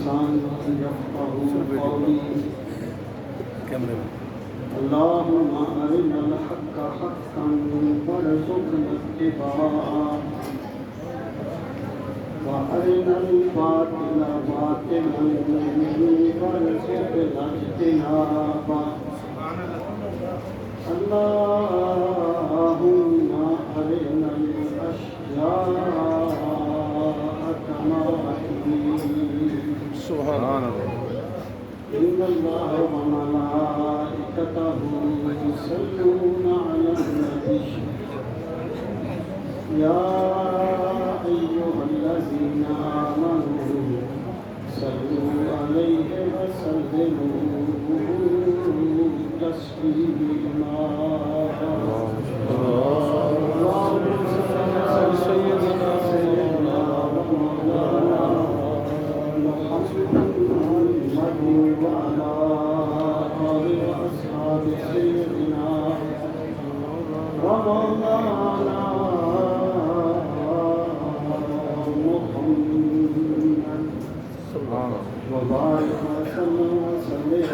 لساني يفقهوا قولي اللهم أرنا الحق حقا وارزقنا اتباعه وأرنا الباطل باطلا وارزقنا اجتنابه اللهم أرنا الأشياء كما هي سبحان اللہ. إن الله وملائكته يصلون على النبي يا أيها الذين آمنوا صلوا عليه وسلموا تسليما. اللهم صل على سيدنا ومولانا محمد وعلى آله وأصحاب سيدنا ومولانا محمد وبارك وسلم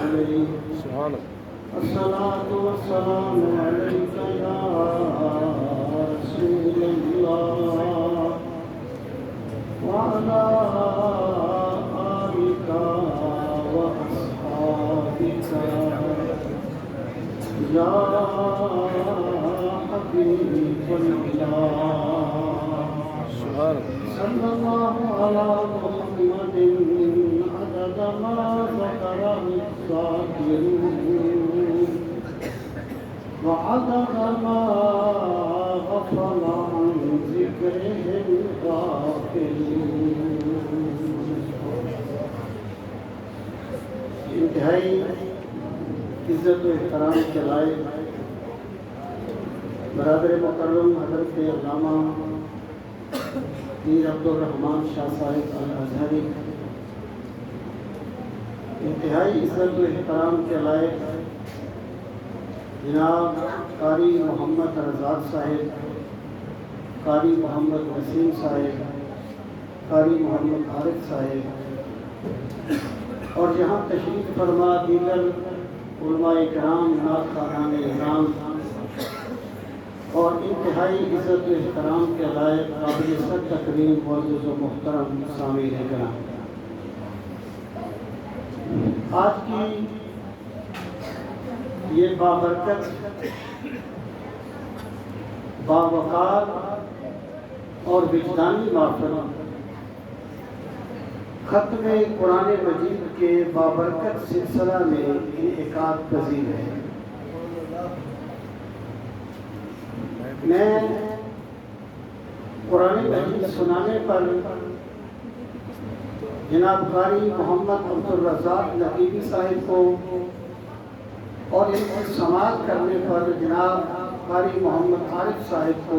عليه. سبحان اللہ. الصلاة والسلام عليك يا رسول الله وعلى آلك وأصحابك يا حبيب الله. سبحان اللہ. صلى الله على محمد عدد ما ذكره الذاكرون وعدد ما غفل عن ذكره الغافلون. انتہائی عزت و احترام کے لائق برادر مکرم حضرت علامہ میر عبدالرحمن شاہ صاحب الازہری، انتہائی عزت و احترام کے لائق جناب قاری محمد رضاق صاحب، قاری محمد وسیم صاحب، قاری محمد عارف صاحب، اور یہاں تشریف فرما دیگر علماء کرام، نعت خوانان اعظام اور انتہائی عزت و احترام کے لائق قابل صد تکریم معزز و محترم سامعین کرام، آج کی یہ بابرکت، باوقار اور وجدانی محفل ختم قرآن مجید کے بابرکت سلسلہ میں انعقاد پذیر ہے. میں قرآن مجید سنانے پر جناب قاری محمد عبدالرزاق نقیبی صاحب کو اور ان کی سماعت کرنے پر جناب قاری محمد عارف صاحب کو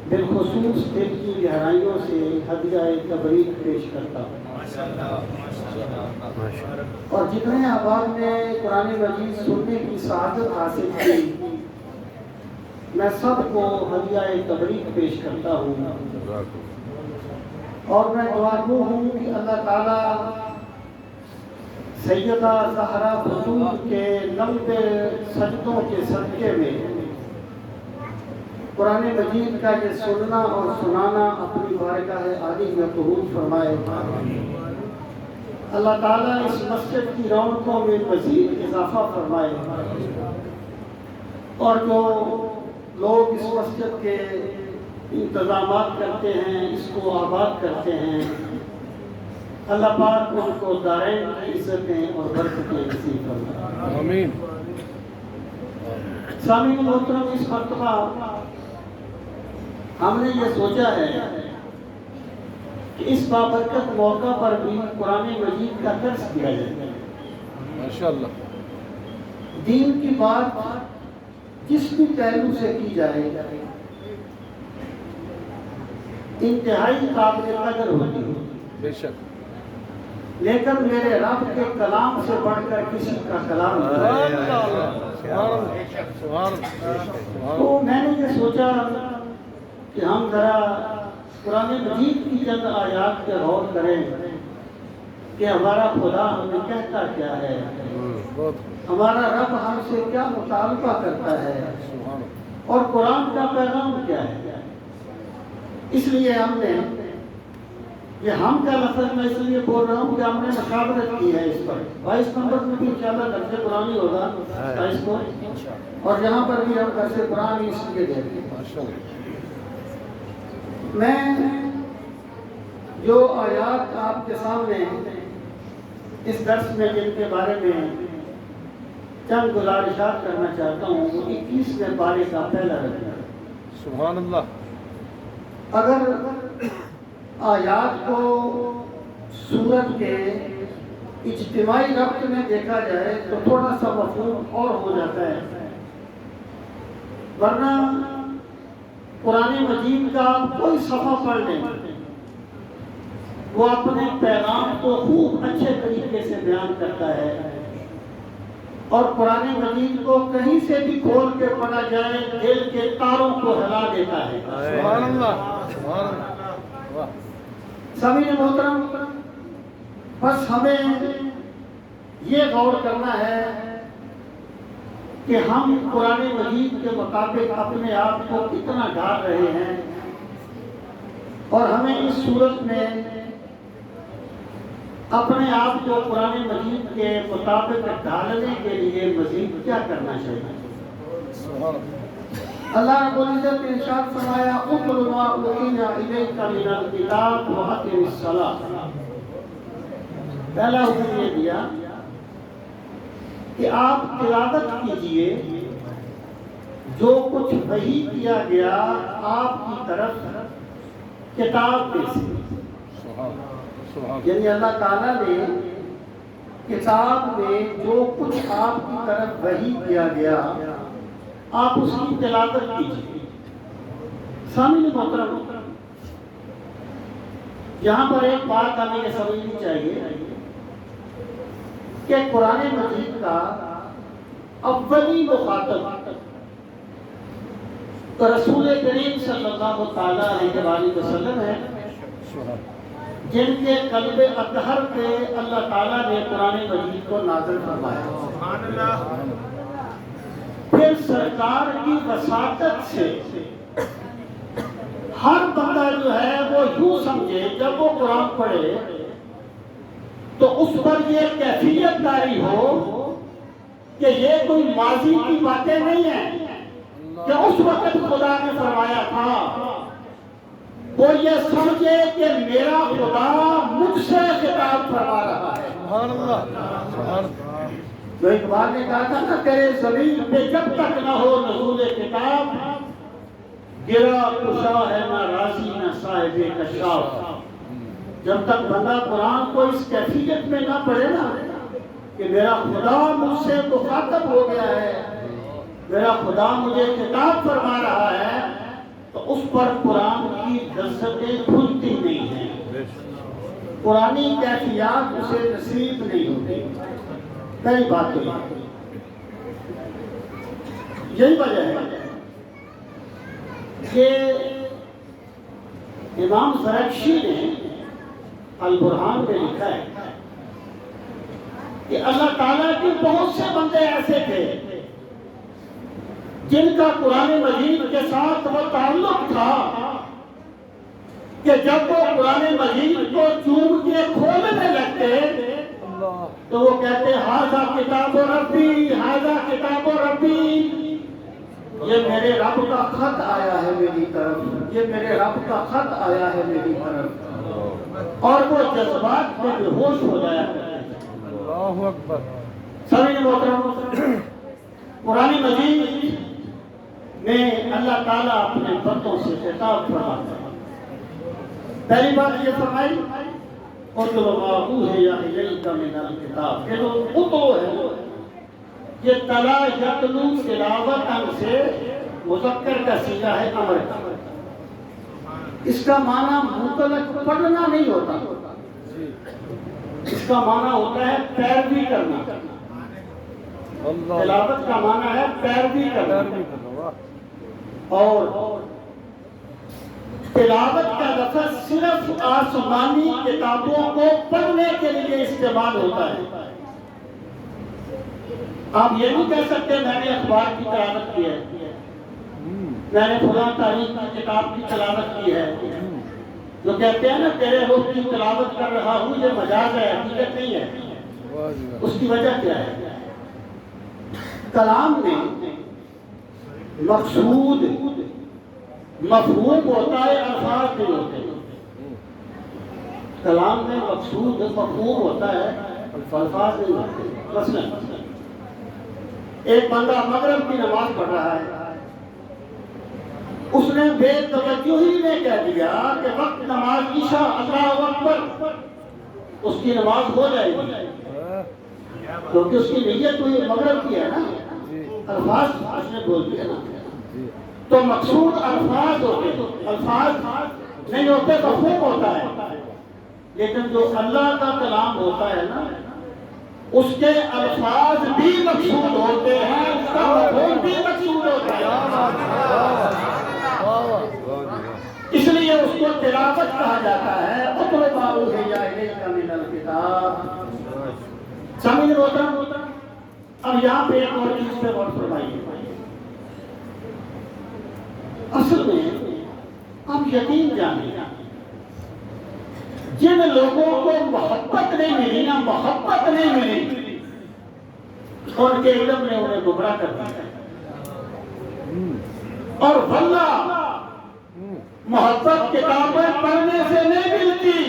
بالخصوص دل کی گہرائیوں سے ہدیہ تبریک پیش کرتا ہوں. اور جتنے احباب نے قرآن مجید سننے کی سعادت حاصل کی، میں سب کو ہدیہ تبریک پیش کرتا ہوں. اور میں دعا گو ہوں کہ اللہ تعالیٰ سیدہ زہرا بطول کے لمبے سجدوں کے صدقے میں قرآن مجید کا یہ سننا اور سنانا اپنی بارگاہ عالی میں قبول فرمائے. اللہ تعالیٰ اس مسجد کی رونقوں میں مزید اضافہ فرمائے، اور جو لوگ اس مسجد کے انتظامات کرتے ہیں، اس کو آباد کرتے ہیں، اللہ پاک ان کو دارین کی عزتیں اور برکتیں نصیب فرمائے. آمین. سامعین محترم، اس مرتبہ ہم نے یہ سوچا ہے کہ اس بابرکت موقع پر بھی قرآن مجید کا درس دیا جائے. ماشاءاللہ. دین کی بات جس بھی پہلو سے کی جائے انتہائی قابل قدر ہوتی ہے، بے شک. لیکن میرے رب کے کلام سے بڑھ کر کسی کا کلام نہیں. تو میں نے یہ سوچا کہ ہم ذرا قرآن مجید کی چند آیات پہ غور کریں کہ ہمارا خدا ہمیں کہتا کیا ہے، بہت ہمارا رب ہم سے کیا مطالبہ کرتا ہے، سبحان اللہ اور قرآن کا پیغام کیا ہے۔ اس لیے ہم نے یہ ہم کا لفظ میں اس لیے بول رہا ہوں کہ ہم نے مشاورت کی ہے اس پر 22 نمبر میں بھی انشاءاللہ درس قرآن ہی ہوگا 22 کو، اور یہاں پر بھی ہم درس قرآن ہی اس لیے دیں گے۔ ماشاء اللہ میں جو آیات آپ کے سامنے اس درس میں جن کے بارے میں چند گزارشات کرنا چاہتا ہوں وہ 21ویں پارے کا پہلا رکعہ ہے۔ سبحان اللہ اگر آیات کو سورت کے اجتماعی ربط میں دیکھا جائے تو تھوڑا سا مفہوم اور ہو جاتا ہے، ورنہ قرآن مجید کا کوئی صفحہ پڑھ لیں وہ اپنے پیغام کو خوب اچھے طریقے سے بیان کرتا ہے، اور قرآن مجید کو کہیں سے بھی کھول کے پڑھا جائے دل کے تاروں کو ہلا دیتا ہے۔ سبحان اللہ سبحان اللہ واہ سامعین محترم، بس ہمیں یہ غور کرنا ہے کہ ہم قرآن مجید کے مطابق اپنے آپ کو کتنا ڈھال رہے ہیں، اور ہمیں اس صورت میں اپنے آپ کو قرآن مجید کے مطابق ڈھالنے کے لیے مزید کیا کرنا چاہیے۔ سبحان اللہ اللہ رب العزت نے ارشاد فرمایا اتل ما اوحی الیک من الکتاب واقم الصلاۃ۔ پہلا حکم یہ دیا کہ آپ تلاوت کیجئے جو کچھ وحی کیا گیا آپ کی طرف کتاب میں سے، سبحان سبحان یعنی اللہ تعالیٰ نے کتاب میں جو کچھ آپ کی طرف وحی کیا گیا آپ اس کی تلاوت کیجئے۔ سامعین محترم، یہاں پر ایک بات ہمیں یہ سمجھنی چاہیے کہ قرآن مجید کا اولی مخاطب تو رسول کریم صلی اللہ تعالیٰ علیہ وسلم ہے، سبحان جن کے قلب اطہر پہ اللہ تعالیٰ نے قرآن مجید کو نازل فرمایا۔ پھر سرکار کی وساطت سے ہر بندہ جو ہے وہ یوں سمجھے جب وہ قرآن پڑھے تو اس پر یہ کیفیت طاری ہو کہ یہ کوئی ماضی کی باتیں نہیں ہیں کہ اس وقت خدا نے فرمایا تھا، وہ یہ سمجھے کہ میرا خدا مجھ سے خطاب فرما رہا ہے۔ سبحان اللہ سبحان اللہ جو اقبال نے کہا تھا نا، تیرے زمین پہ جب تک نہ ہو نزول کتاب، گرا کشا ہے نہ راضی نہ صاحب کشاف۔ جب تک بندہ قرآن کو اس کیفیت میں نہ پڑھے نا کہ میرا خدا مجھ سے مخاطب ہو گیا ہے، میرا خدا مجھے خطاب فرما رہا ہے، تو اس پر قرآن کی لذتیں کھلتی نہیں ہیں، قرآنی کیفیات اسے نصیب نہیں ہوتی۔ پہلی بات تو یہی وجہ ہے کہ امام زرکشی نے البرہان میں لکھا ہے کہ اللہ تعالیٰ کے بہت سے بندے ایسے تھے جن کا قرآن مجید کے ساتھ وہ تعلق تھا کہ جب وہ قرآن مجید کو چوم کے کھولنے لگتے تو وہ کہتے ھذا کتاب ربی ھذا کتاب ربی، یہ میرے رب کا خط آیا ہے میری طرف، یہ میرے رب کا خط آیا ہے میری طرف، اور وہ جذبات میں بے ہوش ہو جایا کرتے ہیں۔ اللہ اکبر۔ سامعین محترم، قرآن مجید میں اللہ تعالیٰ اپنے بندوں سے خطاب فرماتا ہے۔ پہلی بات یہ فرمائی اُتْلُ مَا أُوحِیَ إِلَیْکَ مِنَ الْکِتَابِ، یہ جو اتلو ہے یہ تلا یتلو تلاوتاً سے مذکر کا صیغہ ہے امر کا، اس کا معنی مطلق پڑھنا نہیں ہوتا، اس کا معنی ہوتا ہے پیروی کرنا۔ تلاوت کا معنی ہے پیروی کرنا، اور تلاوت کا لفظ صرف آسمانی کتابوں کو پڑھنے کے کے لیے استعمال ہوتا ہے. آپ یہ نہیں کہہ سکتے میں نے اخبار کی تلاوت کی ہے, میں نے فلاں تاریخ کی کتاب کی تلاوت کی ہے. جو کہتے ہیں نا تیرے روح کی تلاوت کر رہا ہوں, یہ مجاز ہے, حقیقت نہیں ہے. اس کی وجہ کیا ہے؟ کلام میں مقصود مفہوم ہوتا ہے, الفاظ نہیں ہوتے. کلام میں مقصود مفہوم ہوتا ہے, الفاظ نہیں ہوتے. مثلا ایک بندہ مغرب کی نماز پڑھ رہا ہے, اس نے بے توجہ ہی نے کہہ دیا کہ وقت نماز عشاء اللہ اکبر, اس کی نماز ہو جائے گی کیونکہ اس کی نیت ہوئی مغرب کی ہے نا, الفاظ اس نے بول دیا نا. تو مقصود الفاظ ہوتے, الفاظ نہیں ہوتے, مفہوم ہوتا ہے. لیکن جو اللہ کا کلام ہوتا ہے نا, اس کے الفاظ بھی مقصود ہوتے ہیں, اس کا مفہوم بھی مقصود ہوتا ہے. اس لیے اس کو تلاوت کہا جاتا ہے. اطلب ما اوحی الیک من الکتاب. سمجھ رہے ہوتا. اب یہاں پہ ایک اور چیز پہ غور فرمائیے. اصل میں آپ یقین جانیں, جن لوگوں کو محبت نہیں ملی نا, محبت نہیں ملی, ان کے علم نے انہیں گمراہ کر دیا. اور واللہ محبت کتابیں پڑھنے سے نہیں ملتی,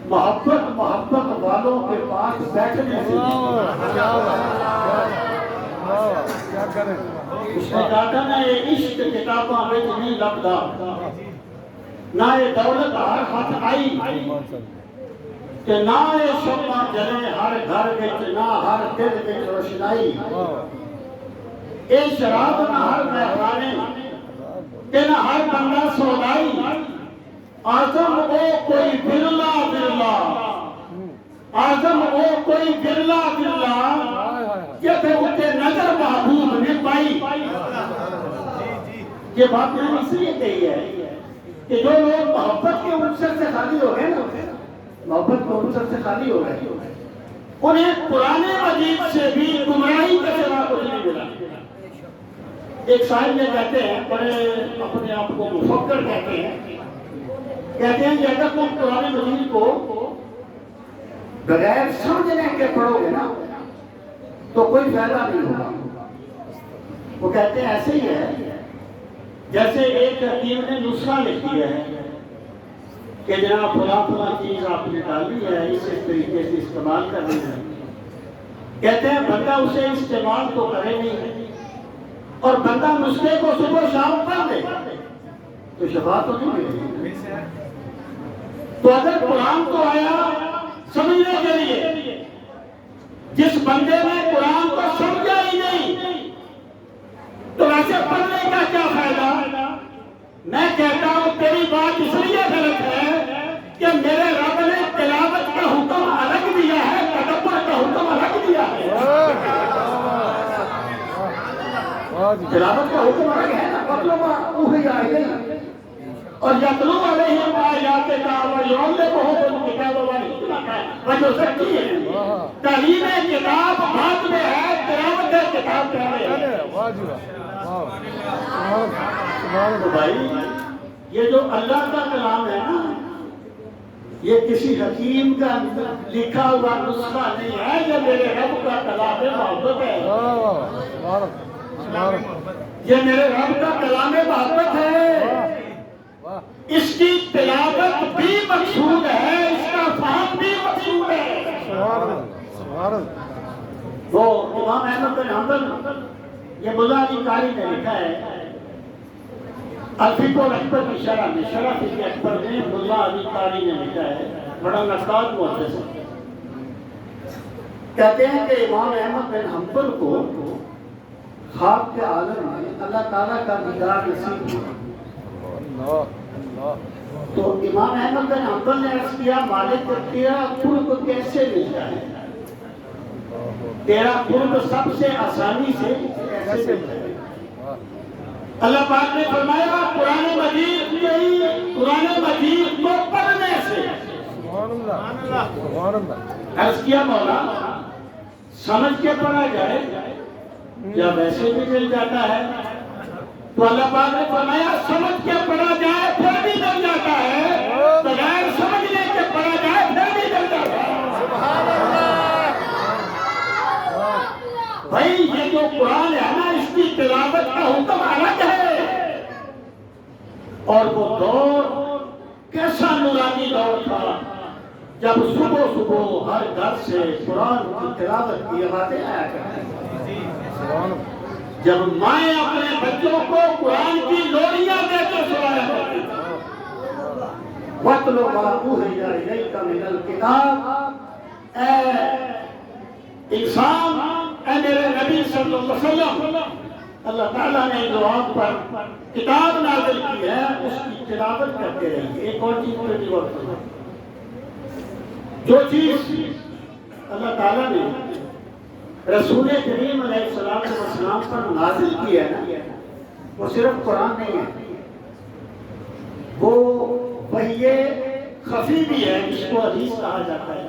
محبت والوں کے پاس بیٹھنے سے. کیا کریں, اس نے کہا تھا نا یہ عشق کتاباں میں نہیں لبدا, نہ یہ دولت ہر ہاتھ آئی, کہ نہ یہ شمع جلے ہر گھر وچ, نہ ہر دل وچ روشنائی. اے شراب نہ ہر میخانے, کہ نہ ہر بندہ سودائی. آزم او کوئی برلا برلا, آزم او کوئی برلا برلا, کہ پھر اٹھے نظر محبوب نے پائی. یہ بات میں نے اس لیے کہی ہے کہ جو لوگ محبت کے عنصر سے خالی ہو گئے نا, محبت کے عنصر سے خالی ہو گئے, انہیں قرآن مجید سے بھی گمراہی کا سوا کچھ نہیں ملا. ایک صاحب یہ کہتے ہیں, بڑے اپنے آپ کو مفکر کہتے ہیں کہ اگر تم قرآن مجید کو بغیر سمجھنے کے پڑھو گے نا تو کوئی فائدہ نہیں ہوگا. وہ کہتے ہیں ایسے ہی ہے جیسے ایک حکیم نے نسخہ لکھ دیا ہے کہ جناب فلاں چیز آپ نے ڈالی ہے, اس طریقے سے استعمال کرنی ہے. کہتے ہیں بندہ اسے استعمال تو کرے نہیں, اور بندہ نسخے کو صبح شام پڑھ دے تو شفا تو نہیں ملے. تو اگر قرآن تو آیا سمجھنے کے لیے, جس بندے نے قرآن کو سمجھا ہی نہیں تو ایسے پڑھنے کا کیا فائدہ؟ میں کہتا ہوں تیری بات اس لیے غلط ہے کہ میرے رب نے تلاوت کا حکم الگ دیا ہے, تدبر کا حکم الگ دیا ہے. تلاوت کا حکم الگ ہے نا, مطلب اوحی الیک, اور یتلو علیہم آیاتک ویعلمہم الکتاب والحکمۃ ویزکیہم. تعلیم کتاب بعد میں ہے, تلاوت کتاب پہلے ہے. تو بھائی یہ جو اللہ کا کلام ہے نا, یہ کسی حکیم کا لکھا ہوا نسخہ نہیں ہے, یہ میرے رب کا کلام محبت ہے. یہ میرے رب کا کلام محبت ہے. اس کی تلاوت بھی مقصود ہے, اس کا فہم بھی مقصود ہے. وہ امام احمد بن حنبل, یہ ملا علی قاری نے لکھا ہے الفقہ الاکبر کی شرح میں, شرح فقہ اکبر میں ملا علی قاری نے لکھا ہے, بڑا نقاد محدث ہے. کہتے ہیں کہ امام احمد بن حنبل کو خواب کے عالم میں اللہ تعالیٰ کا دیدار نصیب ہوا. تو امام احمد بن حنبل نے عرض کیا, مالک تیرا قرب کیسے ملتا ہے, تیرا قرب سب سے آسانی سے کیسے ملتا ہے؟ اللہ پاک نے فرمایا قرآن مجید کو پڑھنے سے. سبحان اللہ. عرض کیا مولا سمجھ کے پڑھا جائے یا ویسے بھی مل جاتا ہے؟ تو اللہ پاک نے فرمایا سمجھ کے پڑھا جائے پھر بھی مل جاتا ہے، بغیر سمجھنے کے پڑھا جائے پھر بھی مل جاتا ہے. بھائی یہ جو قرآن ہے نا اس کی تلاوت کا حکم الگ ہے، اور وہ دور کیسا نورانی دور تھا جب صبح صبح ہر گھر سے قرآن کی تلاوت کی آوازیں آیا کرتی تھیں، جب مائیں اپنے بچوں کو قرآن کی لوریاں دے کر سنایا کرتی تھیں. وَاتْلُ مَا أُوحِيَ إِلَيْكَ مِنَ الْكِتَابِ، اے انسان، اے میرے نبی صلی اللہ علیہ وسلم، اللہ تعالیٰ نے جو آپ پر کتاب نازل کی ہے اس کی تلاوت کرتے رہیے. ایک اور چیز پہ بھی وقت ہے، جو چیز اللہ تعالیٰ نے رسول کریم علیہ السلام پر نازل کی ہے نا وہ صرف قرآن نہیں ہے، وہ وحی خفی بھی ہے جس کو حدیث کہا جاتا ہے.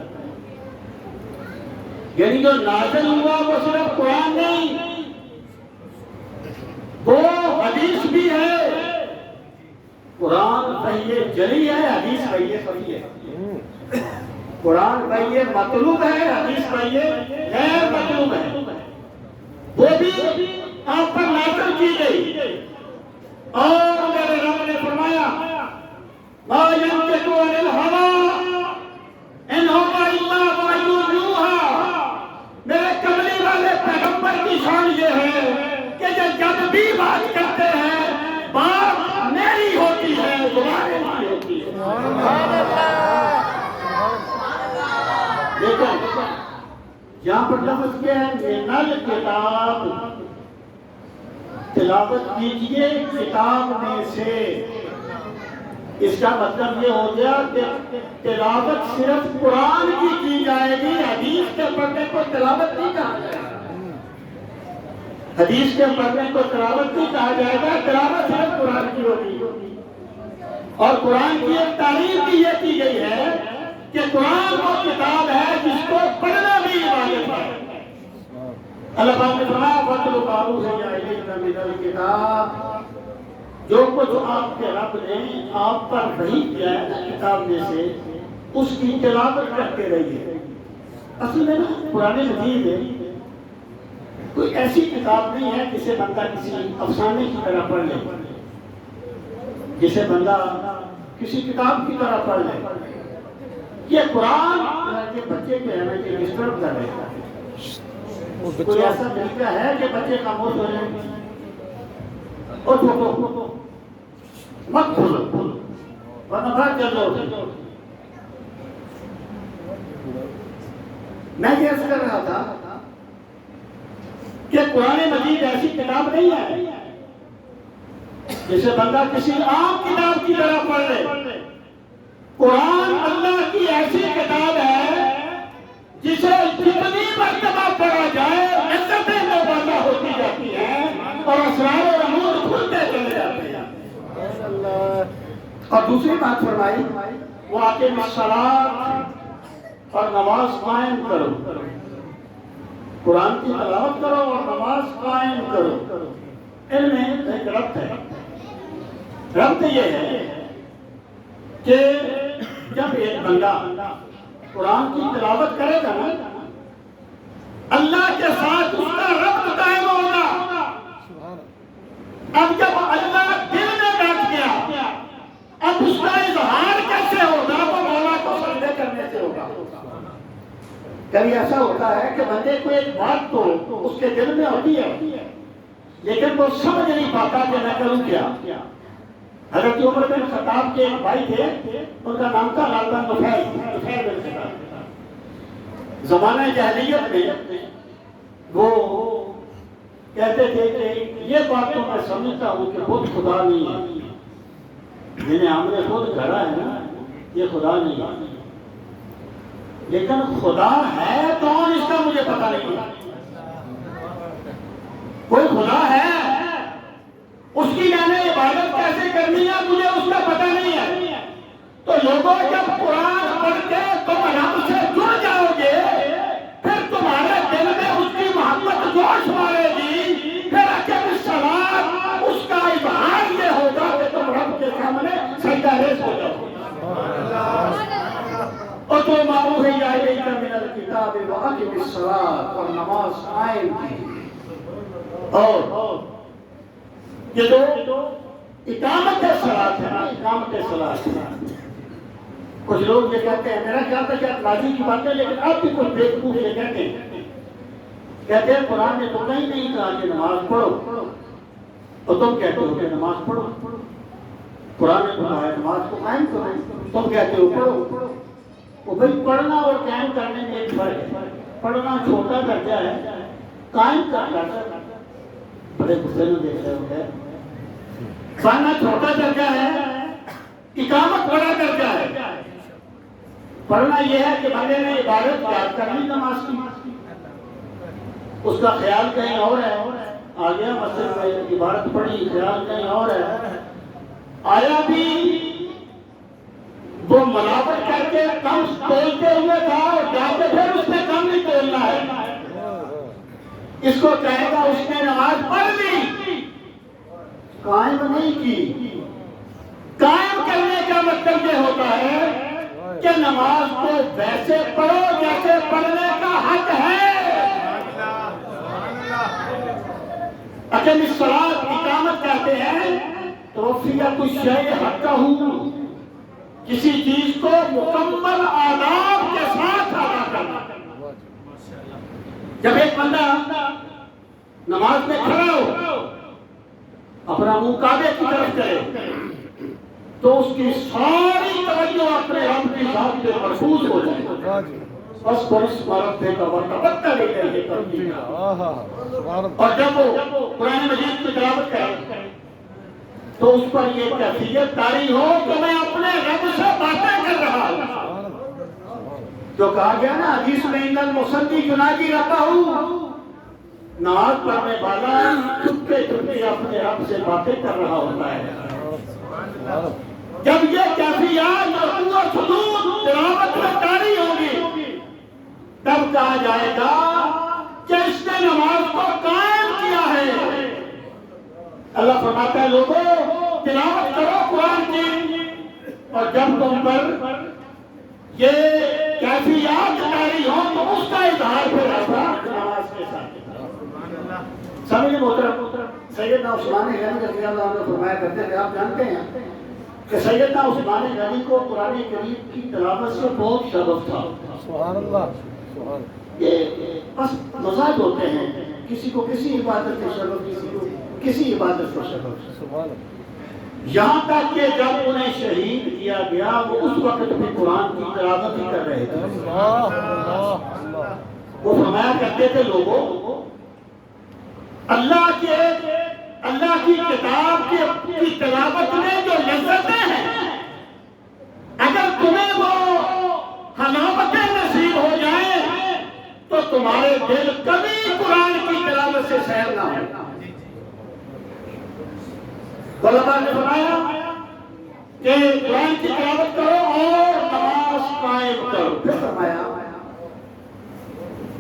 یعنی جو نازل ہوا وہ صرف قرآن نہیں، وہ حدیث بھی ہے. قرآن وحی جلی ہے، حدیث وحی خفی ہے. قرآن وحی مطلوب ہے، حدیث وحی غیر مطلوب ہے. وہ بھی آپ پر نازل کی گئی، اور میرے رب نے فرمایا ما ينطق عن الهوى ان هو الا وحی یوحی. میرے کملی والے پیغمبر کی شان یہ ہے کہ جب بھی بات کرتے ہیں بات میری ہوتی ہے، تمہاری نہیں ہوتی ہے. سبحان اللہ. دیکھو یہاں پر لفظ کیا ہے، من الکتاب، تلاوت کیجئے کتاب میں سے. اس کا مطلب یہ ہو گیا کہ تلاوت صرف قرآن کی جائے گی، حدیث کے پڑھنے کو تلاوت نہیں کہا جائے گا. حدیث کے پڑھنے کو تلاوت نہیں کہا جائے گا، تلاوت صرف قرآن کی ہوگی. اور قرآن کی ایک تعریف بھی یہ کی گئی ہے کہ قرآن وہ کتاب ہے جس کو پڑھنا بھی عبادت ہے. اللہ پاک نے فرمایا وَاتْلُ مَا أُوحِيَ إِلَيْكَ مِنَ الْكِتَابِ، جو کچھ آپ کے رب نے آپ پر وحی کیا ہے کتاب میں سے اس کی تلاوت کرتے رہیے. اصل میں نا قرآن مجید ہے کوئی ایسی کتاب نہیں ہے جسے بندہ کسی افسانے کی طرح پڑھ لے، جسے بندہ کسی کتاب کی طرح پڑھ لے. یہ قرآن کے بچے کے ہے کہ ڈسٹرب کر رہے ہیں. کوئی ایسا طریقہ ہے کہ بچے خاموش ہو جائیں اور مت کھولو ورنہ بھاگ چل رہا. میں یہ عرض کر رہا تھا کہ قرآن مجید ایسی کتاب نہیں ہے جسے بندہ کسی عام کتاب کی طرح پڑھ لے. قرآن اللہ کی ایسی کتاب ہے جسے جتنی مرتبہ پڑھا جائے عزتیں مبادلہ ہوتی جاتی ہیں اور اسرار و امور کھلتے چلے جاتے ہیں. اور دوسری بات فرمائی وَأَقِمِ الصَّلَاةَ، اور نماز قائم کرو. قرآن کی تلاوت کرو اور نماز قائم کرو. ان میں ایک ربط ہے. ربط یہ ہے کہ جب ایک بندہ قرآن کی تلاوت کرے گا نا اللہ کے ساتھ اس کا ربط قائم ہوگا. اب جب اللہ دل میں بیٹھ گیا اب اس کا اظہار کیسے ہوگا؟ وہ مولا کو سجدے کرنے سے ہوگا. کبھی ایسا ہوتا ہے کہ بندے کو ایک بات تو اس کے دل میں ہوتی ہے لیکن وہ سمجھ نہیں پاتا کہ میں کروں کیا. حضرت عمر بن خطاب کے ایک بھائی تھے، ان کا نام تھا غالباً نفیل بن خطاب. زمانہ جاہلیت میں وہ کہتے تھے کہ یہ بات تو میں سمجھتا ہوں کہ خود خدا نہیں ہے، جنہیں ہم نے خود گھڑا ہے نا یہ خدا نہیں ہے، لیکن خدا ہے کون اس کا مجھے پتہ نہیں ہے. کوئی خدا ہے، اس کی میں نے عبادت کیسے کرنی ہے مجھے اس کا پتہ نہیں ہے. تو تو لوگوں جب قرآن پڑھ کے تم رب سے جڑ جاؤ گے، پھر تمہارے دل میں اس کی محبت جوش مارے گی، پھر اکم الصلاۃ اس کا اظہار یہ ہوگا کہ تم رب کے سامنے سجدہ ریز ہو جاؤ گے۔ اور تو معروف ہے الیک من الکتاب واقم الصلاۃ، اور نماز قائم کی۔ اور یہ جو اقامت صلاۃ ہے نا، اقامت صلاۃ، کچھ لوگ یہ کہتے ہیں، میرا خیال تھا کہ راضی کی بات ہے، لیکن اب بھی کچھ بیوقوف یہ کہتے ہیں قرآن نے تو کہیں نہیں کہا کہ نماز پڑھو، اور تم کہتے ہو کہ نماز پڑھو۔ قرآن نے کہا ہے نماز کو قائم کرو، تم کہتے ہو پڑھو۔ وہ بھائی پڑھنا اور قائم کرنے میں ایک فرق ہے۔ پڑھنا چھوٹا درجہ ہے، قائم کرنا بڑے غصے میں دیکھ رہے ہوتے ہیں۔ پڑھنا چھوٹا درجہ ہے، اقامت بڑا درجہ ہے۔ پڑھنا یہ ہے کہ بندے نے عبادت یاد کر لی نماز کی، اس کا خیال کہیں اور ہے، آ گیا مسجد میں عبادت پڑھی، خیال کہیں اور ہے، آیا بھی وہ ملاوٹ کر کے کم تولتے ہوئے تھا، اور جا کے پھر اس نے کم نہیں تولنا ہے، اس کو کہے گا اس نے نماز پڑھ لی، قائم نہیں کی۔ قائم کرنے کا مطلب یہ ہوتا ہے کہ نماز کو ویسے پڑھو جیسے پڑھنے کا حق ہے۔ اقیم الصلاۃ اقامت کہتے ہیں توفیت الشیء حقہ، کسی چیز کو مکمل آداب کے ساتھ ادا کرنا۔ جب ایک بندہ نماز میں کھڑا ہو، اپنا منہ کعبے کی طرف کرے، تو اس کی ساری توجہ اپنے رب کی ذات پہ مرکوز ہو جائے، بس پرس مرتبہ کا وقت لے کر۔ اور جب وہ قرآن مجید کی تلاوت کرے تو اس پر یہ کیفیت طاری ہو کہ میں اپنے رب سے باتیں کر رہا ہوں۔ جو کہا گیا نا حدیث میں ان المصلی یناجی ربہ، نماز پڑھنے والا چپکے چپکے اپنے رب سے باتیں کر رہا ہوتا ہے۔ جب یہ کیفیات رکوع اور سجود تلاوت میں طاری ہوگی، تب کہا جائے گا کہ اس نے نماز کو قائم کیا ہے۔ اللہ فرماتا ہے لوگوں تلاوت کرو قرآن کی، اور جب تم پر یہ کیفیات طاری ہو تو اس کا اظہار پھر ایسا نماز کے ساتھ۔ سامنے محترم، سیدنا عثمان غنی رضی اللہ عنہ فرمایا کرتے تھے، آپ جانتے ہیں کہ سیدنا عثمان غنی کو قرآن کریم کی تلاوت سے بہت شغف تھا۔ سبحان اللہ، سبحان یہ بس مزاج ہوتے ہیں، کسی کو کسی عبادت سے شغف، کسی کو کسی عبادت سے شغف۔ سبحان اللہ۔ یہاں تک کہ جب انہیں شہید کیا گیا وہ اس وقت بھی قرآن کی تلاوت ہی کر رہے تھے۔ اللہ اللہ اللہ۔ وہ فرمایا کرتے تھے لوگوں اللہ کی کتاب کی تلاوت میں جو لذتیں ہیں، اگر تمہیں وہ حلاوتیں نصیب ہو جائیں تو تمہارے دل کبھی قرآن کی تلاوت سے سیر نہ ہو۔ علماء نے فرمایا کہ قرآن کی تلاوت کرو اور نماز قائم کرو۔ پھر فرمایا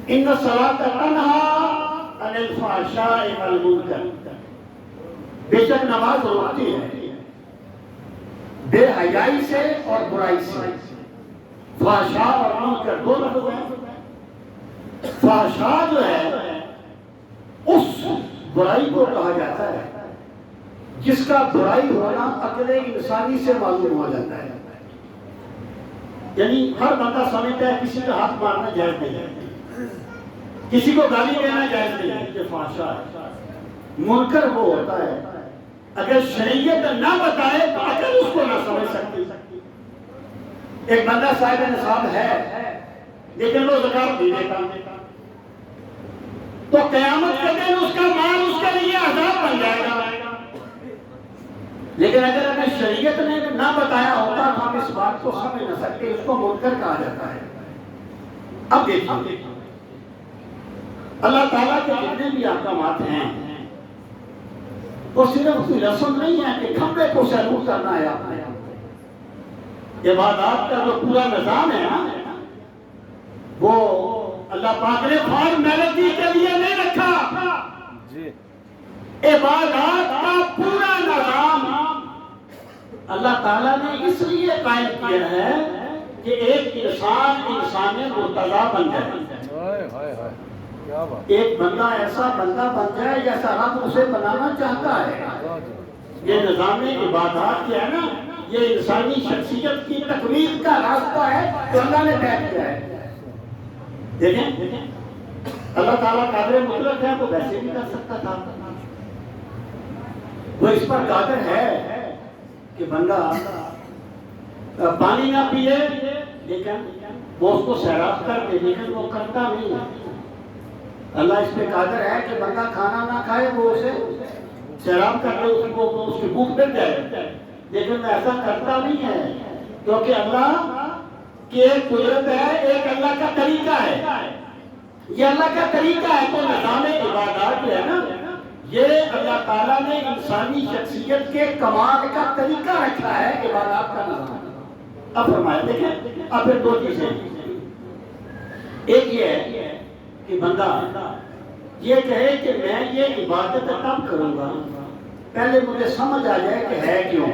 ان الصلاۃ تنہی عن الفحشاء والمنکر، بے شک نماز روکتی ہے بے حیائی سے اور برائی سے۔ فحشاء اور منکر دو لفظ ہیں۔ فحشاء جو ہے اس برائی کو کہا جاتا ہے جس کا برائی ہونا عقل انسانی سے معلوم ہو جاتا ہے، یعنی ہر بندہ سمجھتا ہے کسی کا ہاتھ مارنا جائز نہیں ہے، کسی کو گالی دینا جائز نہیں ہے، یہ فحشاء ہے۔ منکر وہ ہوتا ہے اگر شریعت نہ بتائے تو عقل اس کو نہ سمجھ سکتی۔ ایک بندہ صاحب نصاب ہے لیکن وہ زکات نہیں دیتا، تو قیامت کے دن اس کا مال اس کے لیے عذاب بن جائے گا۔ لیکن اگر ہمیں شریعت نے نہ بتایا ہوتا تو ہم اس بات کو سمجھ نہ سکتے، اس کو منکر کہا جاتا ہے۔ اب دیکھیے اللہ تعالیٰ کے جتنے بھی احکامات ہیں وہ صرف کوئی رسم نہیں ہے کہ کھمبے کو سیلوٹ کرنا ہے آپ نے، عبادات کا جو پورا نظام ہے نا وہ اللہ پاک نے فارمیلٹی کے لیے نہیں رکھا. جی عبادات کا پورا نظام اللہ تعالیٰ نے اس لیے قائم کیا ہے کہ ایک انسان مرتضی بن جائے. ہائے ہائے ہائے کیا بات. ایک بندہ ایسا بندہ بن جائے جیسا رب اسے بنانا چاہتا ہے. یہ نظام عبادات کیا ہے نا یہ انسانی شخصیت کی تکمیل کا راستہ ہے جو اللہ نے طے کیا ہے. دیکھیں اللہ تعالیٰ قادر مطلق ہے وہ ویسے بھی کر سکتا تھا. وہ اس پر قادر ہے کہ بندہ پانی نہ پیے لیکن وہ اس کو سیراب کر دے لیکن وہ کرتا نہیں ہے. اللہ اس پہ قادر ہے کہ بندہ کھانا نہ کھائے وہ اسے سیراب کر دے اس کی بھوک مٹ جائے لیکن ایسا کرتا نہیں ہے کیونکہ اللہ کی ایک قدرت ہے ایک اللہ کا طریقہ ہے. یہ اللہ کا طریقہ ہے. تو نظام عبادات جو ہے نا یہ اللہ تعالیٰ نے انسانی شخصیت کے کمال کا طریقہ رکھا ہے عبادات کا نظام. اب فرمایا دیکھیں اب پھر دو چیزیں. ایک یہ ہے کہ بندہ یہ کہے کہ میں یہ عبادت تب کروں گا پہلے مجھے سمجھ آ جائے کہ ہے کیوں.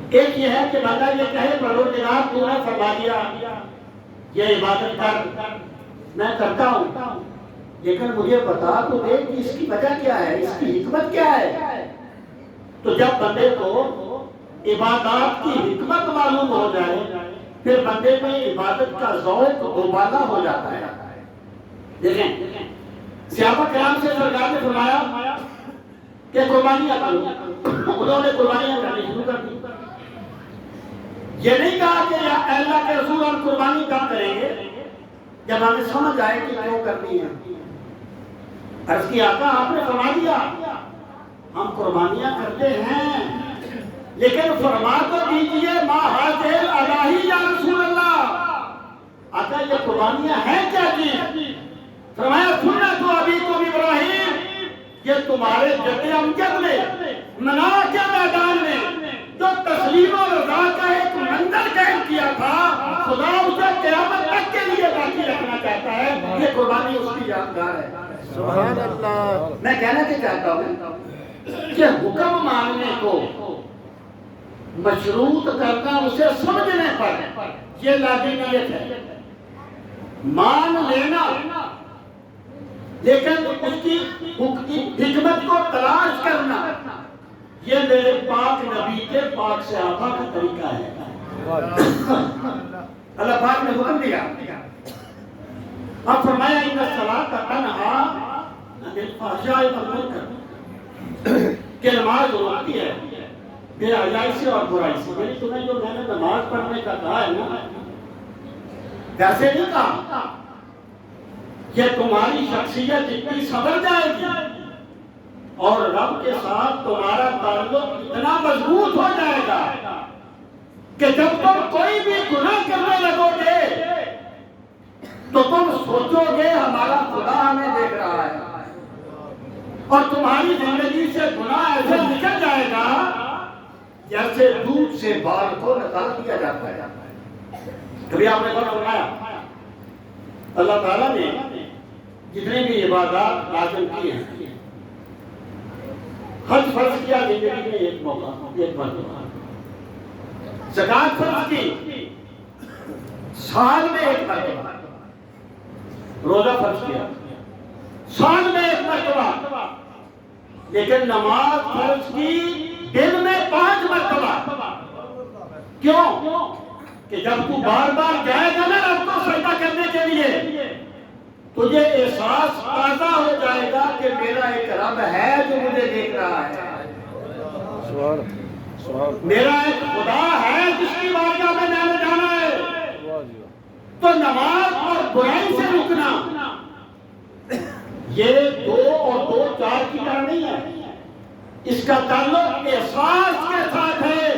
ایک یہ ہے کہ بندہ یہ کہے پروردگار تو نے فرما دیا یہ عبادت کر میں کرتا ہوں لیکن مجھے بتا تو دے کہ اس کی وجہ کیا ہے اس کی حکمت کیا ہے. تو جب بندے کو عبادات کی حکمت معلوم ہو جائے پھر بندے میں عبادت کا ذوق دوبالا ہو جاتا ہے. دیکھیں صحابہ کرام سے سرکار نے فرمایا کہ قربانیاں کرو. انہوں نے قربانیاں کرنی شروع کر دی. یہ نہیں کہا کہ یا اللہ کے رسول ہم قربانی کب کریں گے جب ہمیں سمجھ آئے کہ کیوں کرنی ہے. عرض کی آقا آپ نے فرما دیا ہم قربانیاں کرتے ہیں لیکن فرما تو دیجئے ما حاضر الہی یا رسول اللہ. آقا یہ قربانیاں ہیں کیا چیز؟ فرمایا سنت و ابیکم ابراہیم یہ تمہارے جد امجد نے منا کے میدان میں جو تسلیم و رضا کا ایک منظر قائم کیا تھا خدا اسے قیامت تک کے لیے باقی رکھنا چاہتا ہے. یہ قربانی اس کی یادگار ہے. سبحان اللہ. میں کہنا کہ چاہتا ہوں کہ حکم ماننے کو مشروط کرنا اسے سمجھنے پر یہ لازمیت ہے. مان لینا لیکن اس کی حکمت کو تلاش کرنا یہ میرے پاک نبی کے پاک صحابہ کا طریقہ ہے. اللہ پاک نے حکم دیا اب فرمایا ان الصلاۃ تنہا عن الفحشاء والمنکر کہ نماز روکتی ہے بے حیائی سے اور برائی سے. یعنی تمہیں جو میں نے نماز پڑھنے کا کہا ہے نا ویسے نہیں کہا یہ تمہاری شخصیت جتنی سنور جائے گی اور رب کے ساتھ تمہارا تعلق اتنا مضبوط ہو جائے گا کہ جب تم کوئی بھی گناہ کرنے لگو گے تو تم سوچو گے ہمارا خدا ہمیں دیکھ رہا ہے اور تمہاری زندگی سے گناہ ایسے نکل جائے گا جیسے دودھ سے بال کو نکال دیا جاتا ہے. کبھی آپ نے بات سنایا اللہ تعالیٰ نے جتنے بھی عبادات لازم کی ہیں حج فرض کیا زندگی میں ایک موقع ایک مرتبہ. زکات فرض کی سال میں ایک مرتبہ. روزہ فرض کیا سال میں ایک مرتبہ. لیکن نماز فرض کی دن میں 5 مرتبہ. کیوں؟ کہ جب تو بار بار جائے گا نا رب کو سجدہ کرنے کے لیے تجھے احساس تازہ ہو جائے گا کہ میرا ایک رب ہے جو مجھے دیکھ رہا ہے. میرا ایک خدا ہے جس کی بارگاہ میں میں نے جانا ہے. تو نماز اور برائی سے رکنا یہ 2 اور 2 4 کی طرح نہیں ہے. اس کا تعلق احساس کے ساتھ ہے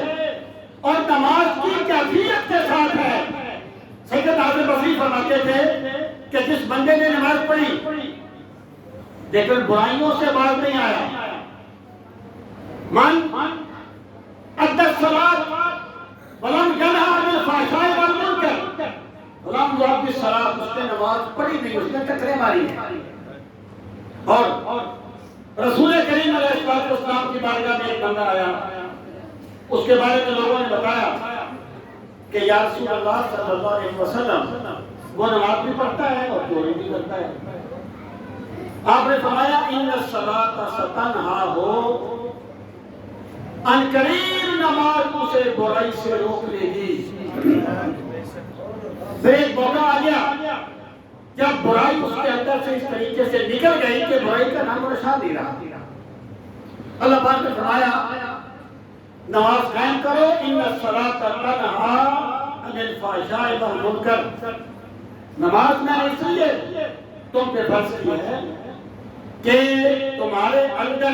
اور نماز کی کیفیت کے ساتھ ہے. سید حسن بصری فرماتے تھے کہ جس بندے نے نماز پڑھی لیکن برائیوں سے باز نہیں آیا من ادى الصلاة ولم ينهى عن الفحشاء والمنکر، غلام یاد کی صلاۃ، اس نے نماز پڑھی نہیں، اس نے ٹکرے ماری ہیں۔ اور رسول کریم علیہ السلام کی بارگاہ میں ایک بندہ آیا، اس کے بارے میں لوگوں نے بتایا کہ یا رسول اللہ صلی اللہ علیہ وسلم وہ نماز بھی پڑھتا ہے اور چوری بھی کرتا ہے۔ آپ نے فرمایا ان الصلاۃ ستنہی ان قریب نماز اسے برائی سے روک لے گی۔ پھر ایک موقع آ گیا جب برائی اس کے اندر سے اس طریقے سے نکل گئی کہ برائی کا نام و نشان نہیں رہا۔ اللہ پاک نے فرمایا نماز قائم کرو، ان الصلاۃ تنہی عن الفحشاء والمنکر۔ نماز میں اس لیے تم پہ فرض کی ہے کہ تمہارے اندر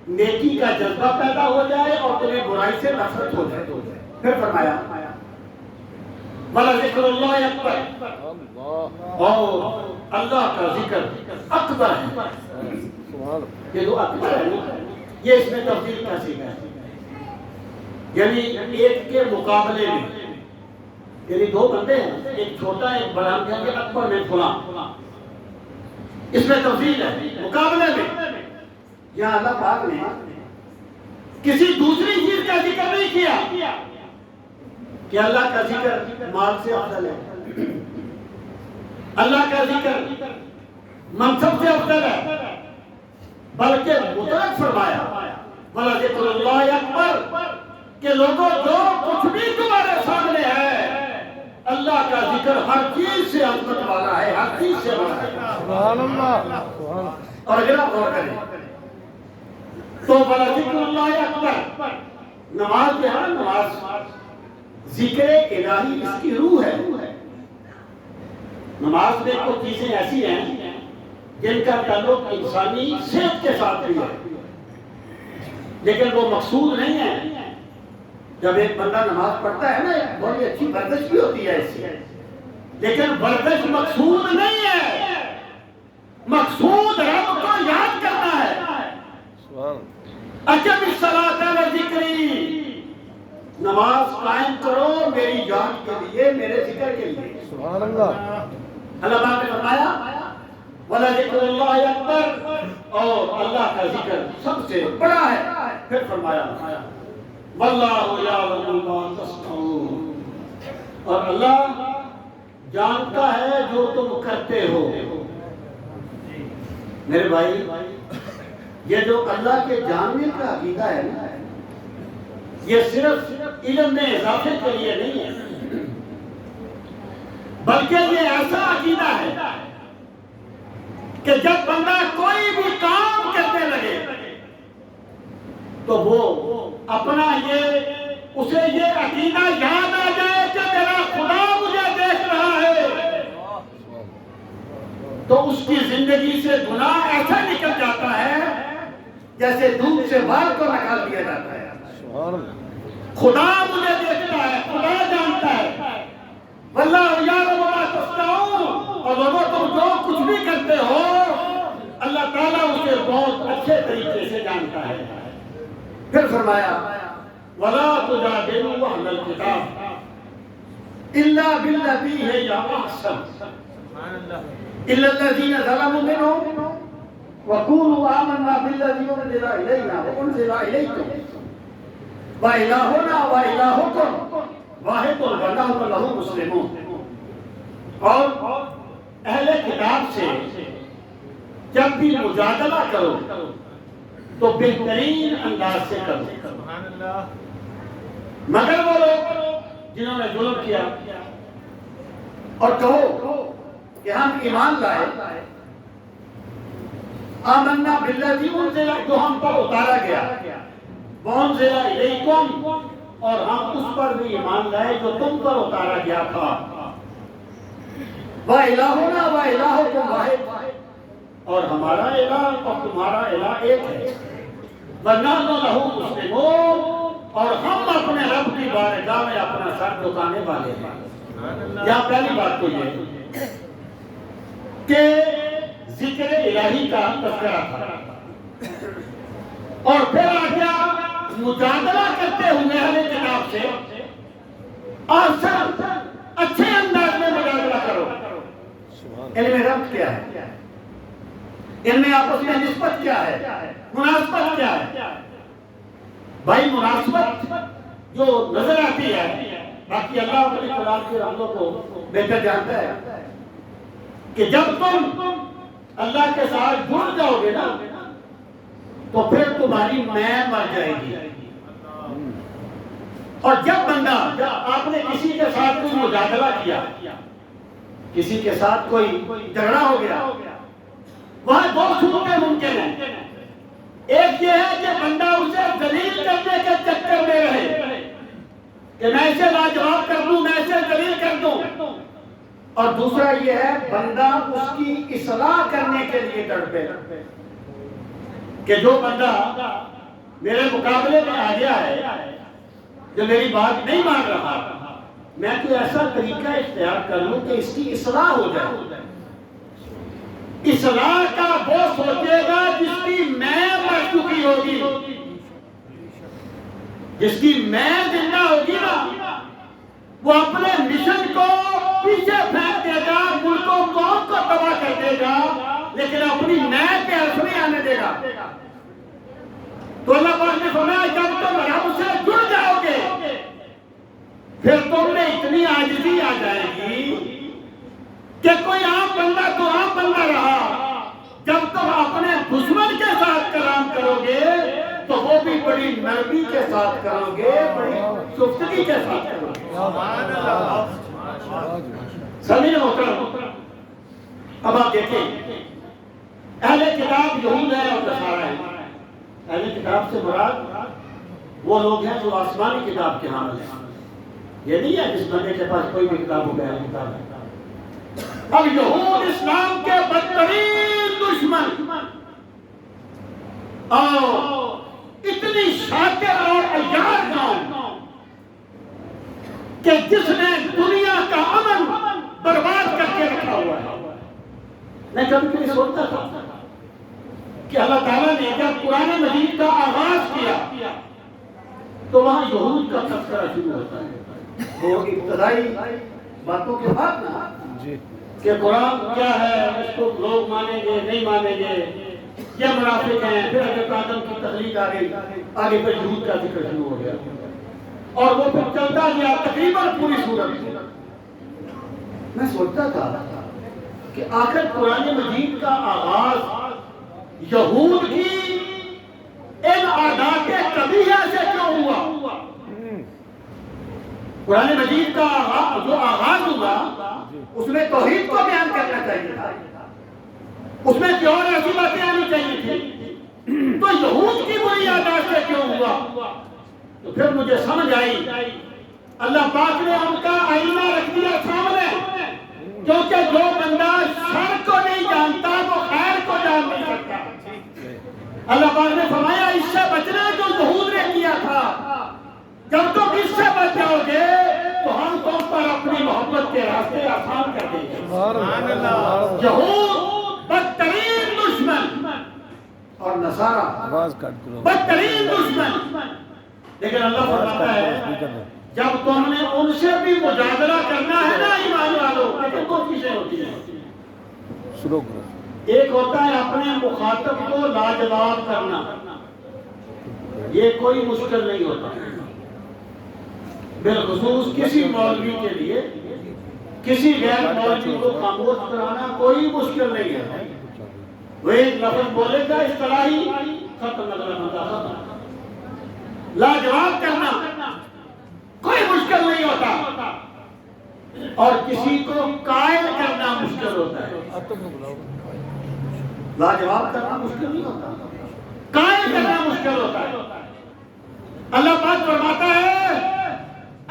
نیکی کا جذبہ پیدا ہو جائے اور تمہیں برائی سے نفرت ہو جائے۔ پھر فرمایا وَلَذِكْرُ اللَّهِ أَكْبَرُ، اور اللہ کا ذکر اکبر ہے۔ یہ جو اکبر ہے یہ اس میں تفضیل کا سیکھا ہے، یعنی ایک کے مقابلے میں، یعنی دو بندے ہیں، ایک چھوٹا ایک بڑا، کہ اکبر میں فلاں، اس میں تفضیل ہے مقابلے میں۔ یہاں اللہ پاک نے کسی دوسری چیز کا ذکر نہیں کیا کہ اللہ کا ذکر مال سے افضل ہے، اللہ کا ذکر منصب سے افضل ہے، بلکہ مطلق فرمایا وَلَذِكْرُ اللَّهِ أَكْبَرُ، کہ لوگوں جو کچھ بھی تمہارے سامنے ہے، اللہ کا ذکر ہر چیز سے عظمت والا ہے، ہر چیز سے بڑا ہے۔ سبحان اللہ۔ اور اگر آپ غور کریں تو وَلَذِكْرُ اللَّهِ أَكْبَرُ، نماز جو ہے، نماز ذکر الہی اس کی روح ہے۔ نماز میں کچھ چیزیں ایسی ہیں جن کا تعلق انسانی صحت کے ساتھ بھی ہے، لیکن وہ مقصود نہیں ہے۔ جب ایک بندہ نماز پڑھتا ہے نا، ایک بہت اچھی ورزش بھی ہوتی ہے اس سے، لیکن ورزش مقصود نہیں ہے، مقصود رب کو یاد کرنا ہے۔ اقم الصلاۃ وذکری، نماز قائم کرو میری یاد کے لیے، میرے ذکر کے لیے۔ سبحان اللہ۔ اللہ پاک نے فرمایا وَلَذِكْرُ اللَّهِ أَكْبَرُ، اور اللہ کا ذکر سب سے بڑا ہے۔ پھر فرمایا وَاللَّهُ يَعْلَمُ مَا تَصْنَعُونَ، اور اللہ جانتا ہے جو تم کرتے ہو۔ میرے بھائی، یہ جو اللہ کے جاننے کا عقیدہ ہے نا، یہ صرف علم میں اضافے کے لیے نہیں ہے، بلکہ یہ ایسا عقیدہ ہے کہ جب بندہ کوئی بھی کام کرنے لگے تو وہ اپنا اسے یہ عقیدہ یاد آ جائے کہ میرا خدا مجھے دیکھ رہا ہے، تو اس کی زندگی سے گناہ ایسا نکل جاتا ہے جیسے دودھ سے بال کو نکال دیا جاتا ہے۔ خدا مجھے دیکھتا ہے، خدا جانتا ہے۔ واللہ یعلم ما تصنعون، اور لوگوں تم جو کچھ بھی کرتے ہو اللہ تعالیٰ اسے بہت اچھے طریقے سے جانتا ہے۔ پھر فرمایا وَلَا تُجَادِلُوا أَهْلَ الْكِتَابِ إِلَّا بِالَّتِي هِيَ أَحْسَنُ إِلَّا الَّذِينَ ظَلَمُوا مِنْهُمْ وَقُولُوا آمَنَّا بِالَّذِي أُنزِلَ إِلَيْنَا وَأُنزِلَ إِلَيْكُمْ وَإِلَٰهُنَا وَإِلَٰهُكُمْ وَاحِدٌ وَنَحْنُ لَهُ مُسْلِمُونَ۔ اور اہل کتاب سے جب بھی مجادلہ کرو تو بہترین انداز سے کرو، مگر وہ لوگ جنہوں نے ظلم کیا، اور کہو کہ ہم ایمان لائے، آمنا بالذی انزل، جو ہم پر اتارا گیا، وانزل الیکم، اور ہم اس پر بھی ایمان لائے جو تم پر اتارا گیا تھا، وَإِلَٰهُنَا وَإِلَٰهُكُمْ وَاحِدٌ، اور ہمارا الہ اور تمہارا الہ ایک ہے، وَنَحْنُ لَهُ مُسْلِمُونَ، اور ہم اپنے رب کی بارگاہ میں اپنا سر جھکانے والے ہیں۔ یہاں پہلی بات تو یہ کہ ذکر الہی کا تذکرہ تھا، اور پھر آ گیا مجادلہ کرتے ہوئے اہل کتاب سے اور سب اچھے انداز میں مجادلہ کرو۔ علم ربط کیا ہے؟ علم آپس میں نسبت کیا ہے؟ مناسبت کیا ہے؟ بھائی مناسبت جو نظر آتی ہے، باقی اللہ اپنے کلام کے رمضوں کو بہتر جانتا ہے کہ جب تم اللہ کے ساتھ جڑ جاؤ گے نا تو پھر تمہاری میں مر جائے گی۔ اور جب آپ نے کسی کے ساتھ کوئی مجادلہ کیا، کسی کے ساتھ کوئی جھگڑا ہو گیا، وہاں دو صورتیں ممکن ہیں۔ ایک یہ ہے کہ بندہ اسے ذلیل کرنے کے چکر میں رہے کہ میں اسے لاجواب کر دوں، میں اسے ذلیل کر دوں، اور دوسرا یہ ہے بندہ اس کی اصلاح کرنے کے لیے تڑپے کہ جو بندہ میرے مقابلے میں آ گیا ہے، جو میری بات نہیں مان رہا، میں کوئی ایسا طریقہ اختیار کر لوں کہ اس کی اصلاح ہو جائے۔ اصلاح کا وہ سوچے گا جس کی میں مر چکی ہوگی، جس کی میں زندہ ہوگی نا، وہ اپنے مشن کو پیچھے پھینک دے گا، ملک و قوم کو تباہ کر دے گا، لیکن اپنی میں پہ اثر نہیں آنے دے گا۔ تو اللہ پاک نے فرمایا جب تم رب سے جڑ جاؤ گے پھر تم میں اتنی عاجزی آ جائے گی کہ کوئی عام بندہ تو عام بندہ رہا، جب تم اپنے دشمن کے ساتھ کلام کرو گے تو وہ بھی بڑی نرمی کے ساتھ کرو گے، بڑی سفتگی کے ساتھ کرو گے۔ سمیع محترم، اب آپ دیکھیں اہل کتاب یہود ہے اور نصارہ ہے۔ اہل کتاب سے مراد وہ لوگ ہیں جو آسمانی کتاب کے حامل ہیں، یہ نہیں ہے جس بندے کے پاس کوئی بھی کتاب ہو گیا ہے کتاب ہے۔ اب یہود اسلام کے بدترین دشمن اور اتنی شاکر اور عیار قوم کہ جس نے دنیا کا امن برباد کر کے رکھا ہوا ہے۔ میں کبھی کبھی سوچتا تھا کہ اللہ تعالیٰ نے جب قرآن مجید کا آغاز کیا تو وہاں یہود کا تذکرہ شروع ہوتا ہے، وہ ابتدائی باتوں کے بعد نا کہ قرآن کیا ہے، اس کو لوگ مانیں گے نہیں مانیں گے، یہ منافق ہیں، پھر حضرت آدم کی تخلیق آ گئی، آگے پھر یہود کا ذکر شروع ہو گیا، اور وہ پھر چلتا گیا تقریباً پوری سورت۔ میں سوچتا تھا کہ آخر قرآن مجید کا آغاز یہود کی ان عادات قبیحہ سے کیوں ہوا؟ قرآن مجید کا جو آغاز ہوا اس میں توحید کو بیان کرنا چاہیے تھا، اس میں کیوں ایسی باتیں آنی چاہیے تھی، تو یہود کی بری عادات سے کیوں ہوا؟ تو پھر مجھے سمجھ آئی اللہ پاک نے ان کا آئینہ رکھ دیا سامنے، کیونکہ جو بندہ شر کو نہیں جانتا وہ خیر کو جان نہیں سکتا۔ اللہ پاک نے فرمایا اس سے بچنا جو یہود نے کیا تھا، جب تم اس سے بچ جاؤ گے تو ہم تم پر اپنی محبت کے راستے آسان کر دیں گے۔ یہود بدترین دشمن اور نصارہ بدترین دشمن، لیکن اللہ فرماتا ہے جب تم نے ان سے بھی مجادلہ کرنا ہے نا ایمان والوں، لیکن دو چیزیں ہوتی ہیں، ایک ہوتا ہے اپنے مخاطب کو لاجواب کرنا، یہ کوئی مشکل نہیں ہوتا، بالخصوص کسی مولوی کے لیے کسی غیر مولوی کو خاموش کرانا کوئی مشکل نہیں ہے، وہ ایک لفظ بولے گا اصطلاحی ختم ختم، لاجواب کرنا کوئی مشکل نہیں ہوتا، اور کسی کو قائل کرنا مشکل ہوتا ہے۔ لاجواب کرنا مشکل نہیں ہوتا، قائل کرنا مشکل ہوتا ہے۔ اللہ پاک فرماتا ہے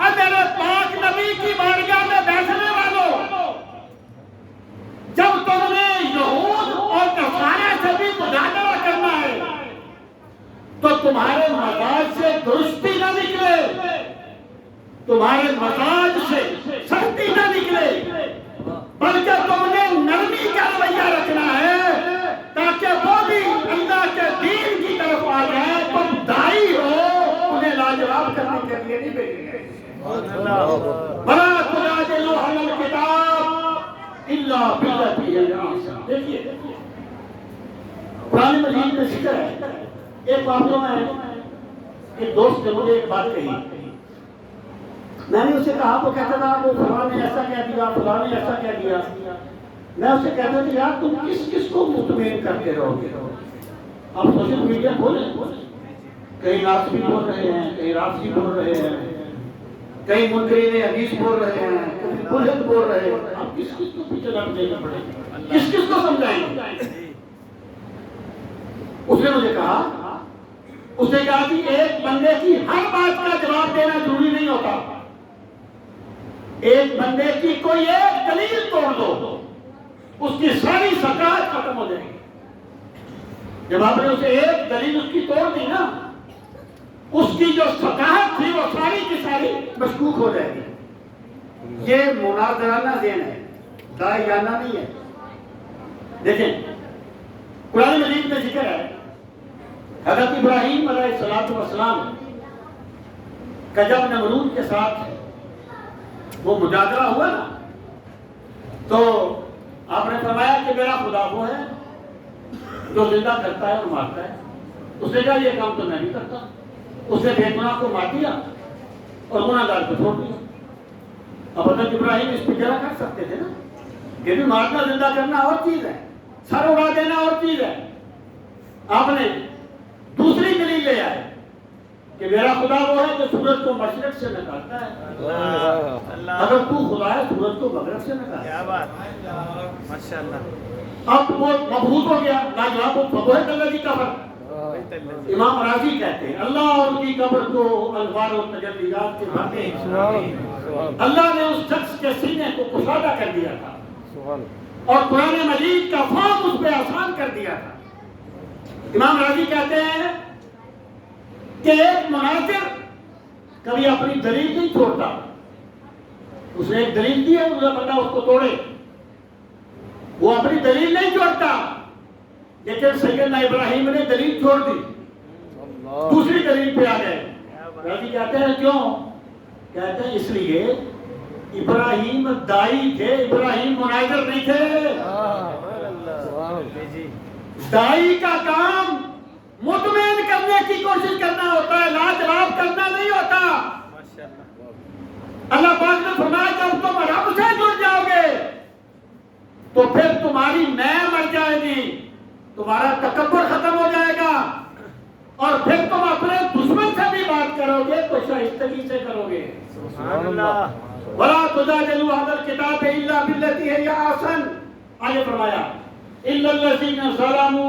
اے میرے پاک نبی کی بارگاہ میں بیٹھنے والوں، جب تم نے یہود اور نصارہ سے بھی مجادلہ کرنا ہے تو تمہارے مزاج سے درستی نہ نکلے، تمہارے مزاج سے سختی نہ نکلے، بلکہ تم نے نرمی کا رویہ رکھنا ہے تاکہ وہ بھی اللہ کے دین کی طرف آ جائے، تم دائی ہو، انہیں لاجواب کرنے کے الا باللتی ہی احسن. دیکھیے قرآن مجید میں ذکر ہے. ایک واقعہ میں ایک دوست نے مجھے ایک بات کہی. میں نے اسے کہا، وہ کہتا تھا وہ فلاں نے ایسا کہہ دیا، فلاں نے ایسا کہہ دیا. میں اسے کہتا تھا یار تم کس کس کو مطمئن کرتے رہو گے؟ آپ سوشل میڈیا کھولیں، کہیں ناسبی بول رہے ہیں، کہیں رافضی بول رہے ہیں، کہیں منکرین حدیث بول رہے ہیں، کہیں ملحد بول رہے ہیں. آپ کس کس کو پیچھے لگ دینا پڑے گا؟ کس کس کو سمجھائیں گے؟ اس نے مجھے کہا، اس نے کہا کہ ایک بندے کی ہر بات کا جواب دینا ضروری نہیں ہوتا. ایک بندے کی کوئی ایک دلیل توڑ دو، اس کی ساری ثقافت ختم ہو جائے گی. جب آپ نے اسے ایک دلیل اس کی توڑ دی نا، اس کی جو ثقافت تھی وہ ساری کی ساری مشکوک ہو جائے گی. یہ مناظرانہ ذہن ہے، داعیانہ نہیں ہے. دیکھیں قرآن مجید میں ذکر ہے حضرت ابراہیم علیہ السلام کا جب نمرود کے ساتھ وہ مجادلہ ہوا نا، تو آپ نے فرمایا کہ میرا خدا وہ ہے جو زندہ کرتا ہے اور مارتا ہے. اس نے کہا یہ کام تو میں نہیں کرتا. اس نے بے گناہ کو مار دیا اور گناہ گار کو چھوڑ دیا. اب حضرت ابراہیم اس پہ جرا کر سکتے تھے نا، یہ بھی مارنا زندہ کرنا اور چیز ہے، سر اڑا دینا اور چیز ہے. آپ نے دوسری دلیل لے آئے کہ میرا خدا وہ ہے جو سورج کو مشرق سے نکالتا ہے. اگر تو خدا ہے سورج کو مغرب سے نکالتا ہے. کیا بات، ماشاءاللہ. اب وہ مبہوت ہو گیا، لاجواب فبہت الذی کفر. امام راضی کہتے ہیں اللہ اور ان کی قبر کو انوار و تجلیات کے بھرتے ہیں. اللہ نے اس شخص کے سینے کو کشادہ کر دیا تھا اور قرآن مجید کا فہم اس پہ آسان کر دیا تھا. امام راضی کہتے ہیں کہ ایک مناظر کبھی اپنی دلیل نہیں چھوڑتا. اس نے ایک دلیل دی ہے، دوسرا بندہ اس کو توڑے، وہ اپنی دلیل نہیں چھوڑتا. لیکن سیدنا ابراہیم نے دلیل چھوڑ دی، دوسری دلیل پہ آ گئے. راضی کہتے ہیں کیوں؟ کہتے ہیں اس لیے ابراہیم دائی تھے، ابراہیم مناظر نہیں تھے. دائی کا کام مطمئن کرنے کی کوشش کرنا ہوتا ہے، لاجواب کرنا نہیں ہوتا. اللہ پاک نے فرمایا جب تم رب سے جڑ جاؤ گے تو پھر تمہاری میں مر جائے گی، تمہارا تکبر ختم ہو جائے گا، اور پھر تم اپنے دشمن سے بھی بات کرو گے تو شائستگی سے کرو گے. سبحان اللہ. وَلَا تُجَادِلُوا أَهْلَ الْكِتَابِ إِلَّا بِالَّتِي هِيَ أَحْسَنُ. آگے فرمایا إِلَّا الَّذِينَ ظَلَمُوا